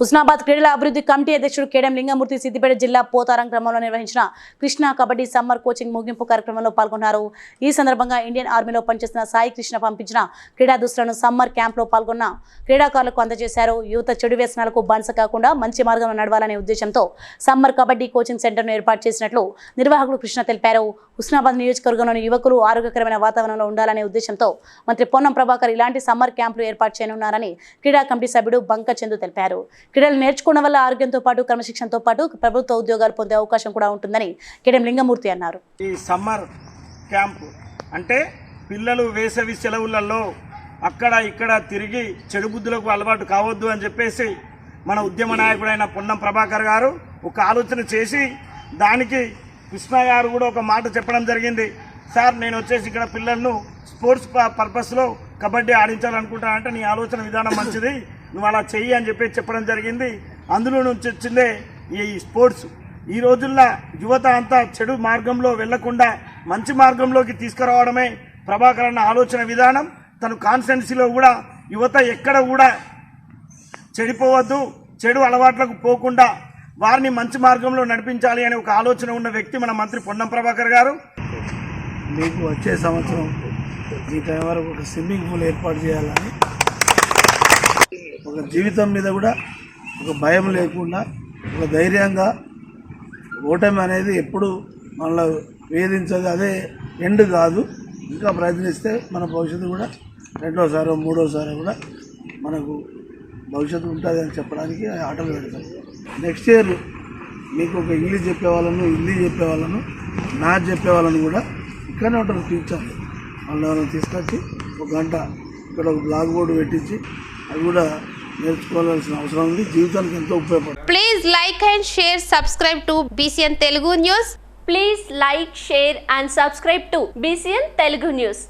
హుస్నాబాద్ క్రీడల అభివృద్ధి కమిటీ అధ్యక్షుడు కేడం లింగమూర్తి సిద్దిపేట జిల్లా పోతారం గ్రామంలో నిర్వహించిన కృష్ణ కబడ్డీ సమ్మర్ కోచింగ్ ముగింపు కార్యక్రమంలో పాల్గొన్నారు. ఈ సందర్భంగా ఇండియన్ ఆర్మీలో పనిచేస్తున్న సాయి కృష్ణ పంపించిన క్రీడా దుస్తులను సమ్మర్ క్యాంప్లో పాల్గొన్న క్రీడాకారులకు అందజేశారు. యువత చెడు వ్యసనాలకు బానిస కాకుండా మంచి మార్గంలో నడవాలనే ఉద్దేశంతో సమ్మర్ కబడ్డీ కోచింగ్ సెంటర్ను ఏర్పాటు చేసినట్లు నిర్వాహకులు కృష్ణ తెలిపారు. హుస్నాబాద్ నియోజకవర్గంలోని యువకులు ఆరోగ్యకరమైన వాతావరణంలో ఉండాలనే ఉద్దేశంతో మంత్రి పొన్నం ప్రభాకర్ ఇలాంటి సమ్మర్ క్యాంపులు ఏర్పాటు చేయనున్నారని క్రీడా కమిటీ సభ్యుడు బంక చందు తెలిపారు. క్రీడలు నేర్చుకోవడం వల్ల ఆరోగ్యంతో పాటు క్రమశిక్షణతో పాటు ప్రభుత్వ ఉద్యోగాలు పొందే అవకాశం కూడా ఉంటుందని కేడం లింగమూర్తి అన్నారు. ఈ సమ్మర్ క్యాంప్ అంటే పిల్లలు వేసవి సెలవులలో అక్కడ ఇక్కడ తిరిగి చెడు బుద్ధులకు అలవాటు కావద్దు అని చెప్పేసి మన ఉద్యమ నాయకుడైన పొన్నం ప్రభాకర్ గారు ఒక ఆలోచన చేసి దానికి కృష్ణ గారు కూడా ఒక మాట చెప్పడం జరిగింది. సార్ నేను వచ్చేసి ఇక్కడ పిల్లలను స్పోర్ట్స్ పర్పస్లో కబడ్డీ ఆడించాలనుకుంటానంటే నీ ఆలోచన విధానం మంచిది, నువ్వు అలా చెయ్యి అని చెప్పడం జరిగింది. అందులో నుంచి వచ్చిందే ఈ స్పోర్ట్స్. ఈ రోజుల్లో యువత అంతా చెడు మార్గంలో వెళ్లకుండా మంచి మార్గంలోకి తీసుకురావడమే ప్రభాకర్ అన్న ఆలోచన విధానం. తను కాన్స్టిట్యున్సీలో కూడా యువత ఎక్కడ కూడా చెడిపోవద్దు, చెడు అలవాట్లకు పోకుండా వారిని మంచి మార్గంలో నడిపించాలి అనే ఒక ఆలోచన ఉన్న వ్యక్తి మన మంత్రి పొన్నం ప్రభాకర్ గారు. మీకు వచ్చే సంవత్సరం ఈ టైం వరకు ఒక స్విమ్మింగ్ పూల్ ఏర్పాటు చేయాలని, ఒక జీవితం మీద కూడా ఒక భయం లేకుండా ఒక ధైర్యంగా, ఓటమి అనేది ఎప్పుడు మనలో వేధించదు, అదే ఎండ్ కాదు. ఇంకా ప్రయత్నిస్తే మన భవిష్యత్తు కూడా రెండోసారో మూడోసారో కూడా మనకు భవిష్యత్తు ఉంటుంది అని చెప్పడానికి ఆటలు పెడతాం. నెక్స్ట్ ఇయర్ మీకు ఒక ఇంగ్లీష్ చెప్పేవాళ్ళను, హిందీ చెప్పేవాళ్ళను, మ్యాథ్స్ చెప్పేవాళ్ళను కూడా ఇక్కడనే ఉంటారు టీచర్లు. వాళ్ళని తీసుకొచ్చి ఒక గంట ఇక్కడ ఒక బ్లాక్ బోర్డు పెట్టించి అది కూడా నేర్చుకోవాల్సిన అవసరం ఉంది. జీవితానికి ఎంతో ఉపయోగపడుతుంది. Please like and share, subscribe to BCN Telugu News. Please like, share and subscribe to BCN Telugu News.